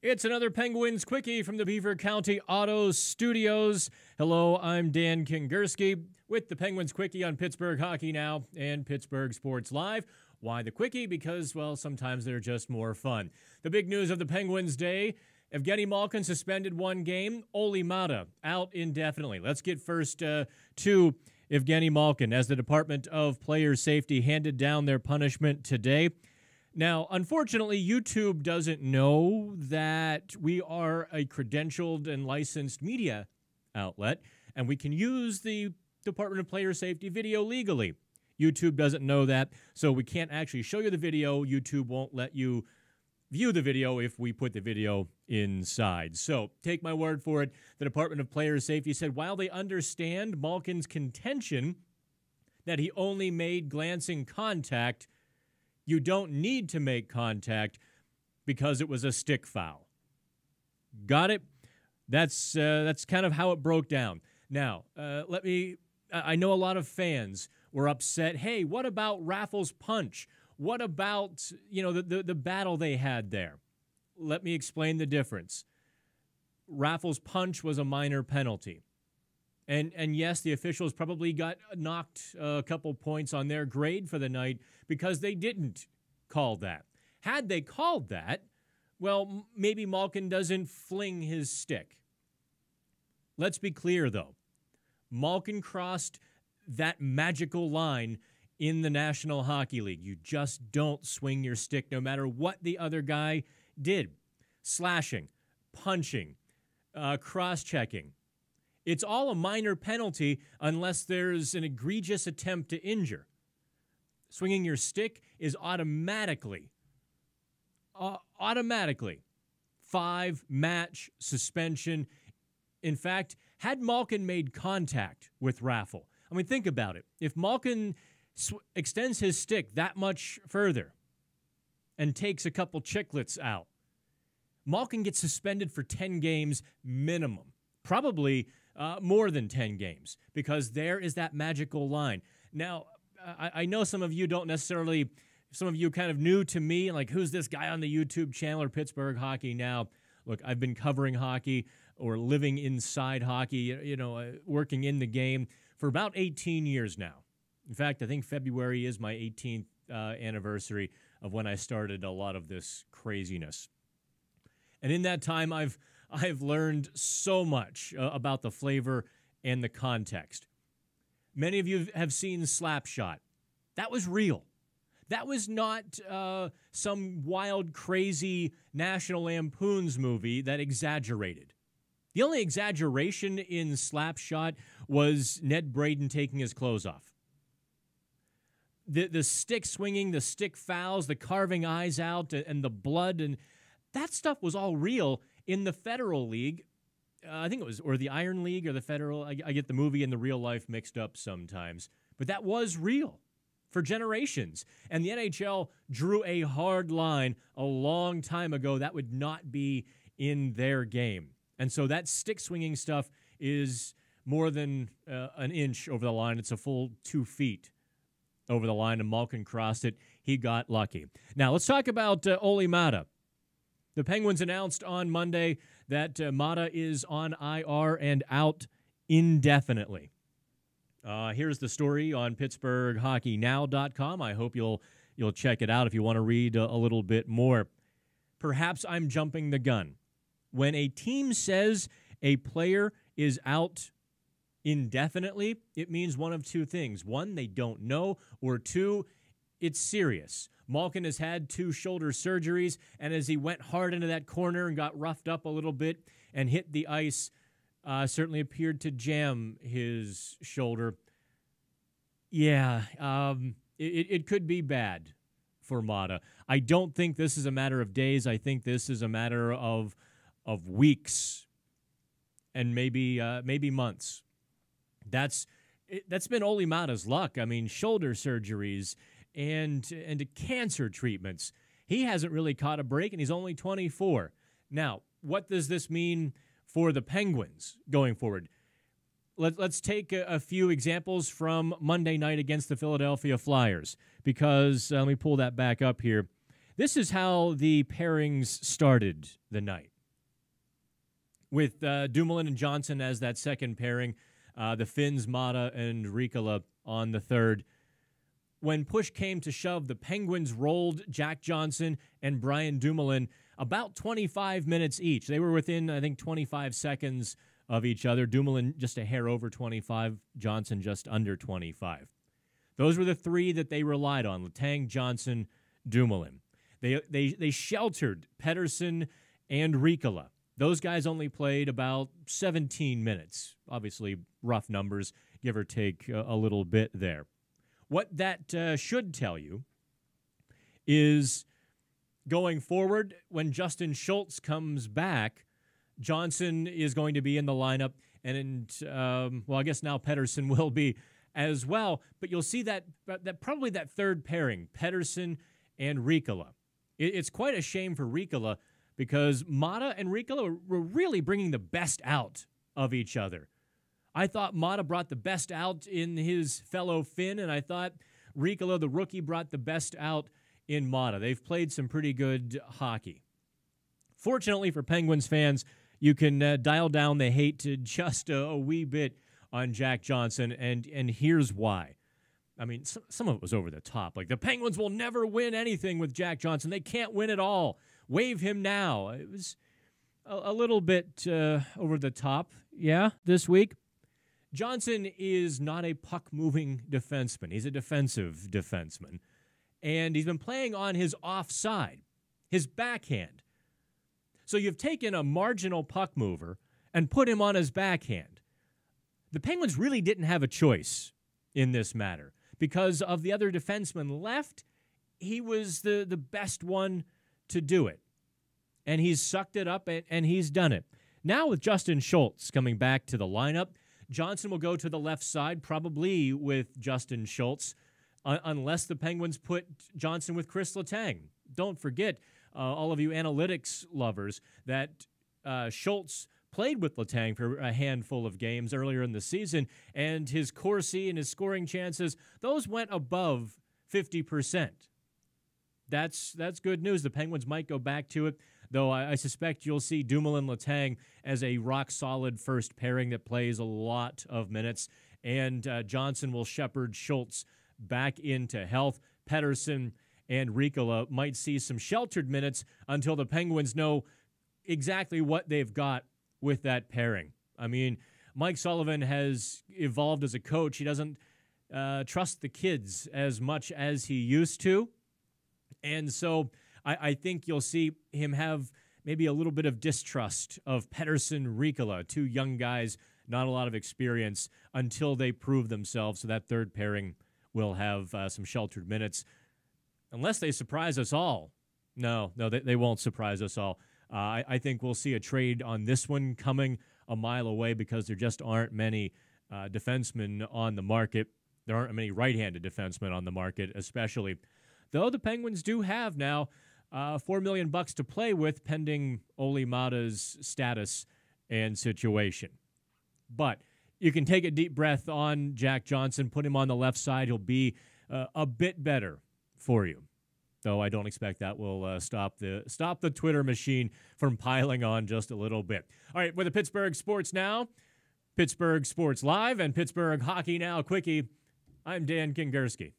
It's another Penguins Quickie from the Beaver County Auto Studios. Hello, I'm Dan Kingerski with the Penguins Quickie on Pittsburgh Hockey Now and Pittsburgh Sports Live. Why the Quickie? Because, well, sometimes they're just more fun. The big news of the Penguins day, Evgeni Malkin suspended one game, Olli Maatta out indefinitely. Let's get first to Evgeni Malkin as the Department of Player Safety handed down their punishment today. Now, unfortunately, YouTube doesn't know that we are a credentialed and licensed media outlet, and we can use the Department of Player Safety video legally. YouTube doesn't know that, so we can't actually show you the video. YouTube won't let you view the video if we put the video inside. So take my word for it. The Department of Player Safety said while they understand Malkin's contention that he only made glancing contact, you don't need to make contact because it was a stick foul. Got it? That's kind of how it broke down. Now, I know a lot of fans were upset. Hey, what about Raffles' punch? What about, the battle they had there? Let me explain the difference. Raffles' punch was a minor penalty. And yes, the officials probably got knocked a couple points on their grade for the night because they didn't call that. Had they called that, well, maybe Malkin doesn't fling his stick. Let's be clear, though. Malkin crossed that magical line in the National Hockey League. You just don't swing your stick no matter what the other guy did. Slashing, punching, cross-checking. It's all a minor penalty unless there's an egregious attempt to injure. Swinging your stick is automatically 5-match suspension. In fact, had Malkin made contact with Raffle, I mean, think about it. If Malkin extends his stick that much further and takes a couple chiclets out, Malkin gets suspended for 10 games minimum. Probably more than 10 games, because there is that magical line. Now, I know some of you don't necessarily, some of you kind of new to me, like, who's this guy on the YouTube channel or Pittsburgh Hockey Now? Look, I've been covering hockey or living inside hockey, working in the game for about 18 years now. In fact, I think February is my 18th anniversary of when I started a lot of this craziness. And in that time, I've learned so much about the flavor and the context. Many of you have seen Slapshot. That was real. That was not some wild, crazy National Lampoon's movie that exaggerated. The only exaggeration in Slapshot was Ned Braden taking his clothes off. The stick swinging, the stick fouls, the carving eyes out, and the blood, and that stuff was all real in the Federal League. I think it was, or the Iron League or the Federal. I get the movie and the real life mixed up sometimes. But that was real for generations. And the NHL drew a hard line a long time ago. That would not be in their game. And so that stick swinging stuff is more than an inch over the line. It's a full 2 feet over the line, and Malkin crossed it. He got lucky. Now, let's talk about Olli Maatta. The Penguins announced on Monday that Maatta is on IR and out indefinitely. Here's the story on PittsburghHockeyNow.com. I hope you'll check it out if you want to read a little bit more. Perhaps I'm jumping the gun. When a team says a player is out indefinitely, it means one of two things. One, they don't know, or two, it's serious. Malkin has had 2 shoulder surgeries, and as he went hard into that corner and got roughed up a little bit and hit the ice, certainly appeared to jam his shoulder. Yeah, it could be bad for Maatta. I don't think this is a matter of days. I think this is a matter of weeks and maybe months. That's been Olli Maatta's luck. I mean, shoulder surgeries and cancer treatments. He hasn't really caught a break, and he's only 24. Now, what does this mean for the Penguins going forward? Let's take a few examples from Monday night against the Philadelphia Flyers, because let me pull that back up here. This is how the pairings started the night. With Dumoulin and Johnson as that second pairing, the Finns, Maatta, and Riikola on the third. When push came to shove, the Penguins rolled Jack Johnson and Brian Dumoulin about 25 minutes each. They were within, I think, 25 seconds of each other. Dumoulin just a hair over 25, Johnson just under 25. Those were the three that they relied on, Letang, Johnson, Dumoulin. They sheltered Pettersson and Riikola. Those guys only played about 17 minutes. Obviously, rough numbers, give or take a little bit there. What that should tell you is going forward, when Justin Schultz comes back, Johnson is going to be in the lineup, and I guess now Pettersson will be as well. But you'll see that probably that third pairing, Pettersson and Riikola. It's quite a shame for Riikola because Maatta and Riikola were really bringing the best out of each other. I thought Maatta brought the best out in his fellow Finn, and I thought Riikola, the rookie, brought the best out in Maatta. They've played some pretty good hockey. Fortunately for Penguins fans, you can dial down the hate to just a wee bit on Jack Johnson, and here's why. I mean, some of it was over the top. Like, the Penguins will never win anything with Jack Johnson. They can't win it all. Waive him now. It was a little bit over the top, this week. Johnson is not a puck-moving defenseman. He's a defensive defenseman. And he's been playing on his offside, his backhand. So you've taken a marginal puck mover and put him on his backhand. The Penguins really didn't have a choice in this matter. Because of the other defenseman left, he was the best one to do it. And he's sucked it up, and he's done it. Now with Justin Schultz coming back to the lineup, Johnson will go to the left side, probably with Justin Schultz, unless the Penguins put Johnson with Chris Letang. Don't forget, all of you analytics lovers, that Schultz played with Letang for a handful of games earlier in the season, and his Corsi and his scoring chances, those went above 50%. That's good news. The Penguins might go back to it, though I suspect you'll see Dumoulin Letang as a rock-solid first pairing that plays a lot of minutes, and Johnson will shepherd Schultz back into health. Pettersson and Riikola might see some sheltered minutes until the Penguins know exactly what they've got with that pairing. I mean, Mike Sullivan has evolved as a coach. He doesn't trust the kids as much as he used to. And so I think you'll see him have maybe a little bit of distrust of Pettersson, Riikola, two young guys, not a lot of experience, until they prove themselves. So that third pairing will have some sheltered minutes. Unless they surprise us all. No, they won't surprise us all. I think we'll see a trade on this one coming a mile away because there just aren't many defensemen on the market. There aren't many right-handed defensemen on the market, especially. Though the Penguins do have now $4 million to play with, pending Olli Maatta's status and situation. But you can take a deep breath on Jack Johnson, put him on the left side. He'll be a bit better for you. Though I don't expect that will stop the Twitter machine from piling on just a little bit. All right, with the Pittsburgh Sports Now, Pittsburgh Sports Live, and Pittsburgh Hockey Now Quickie, I'm Dan Kingerski.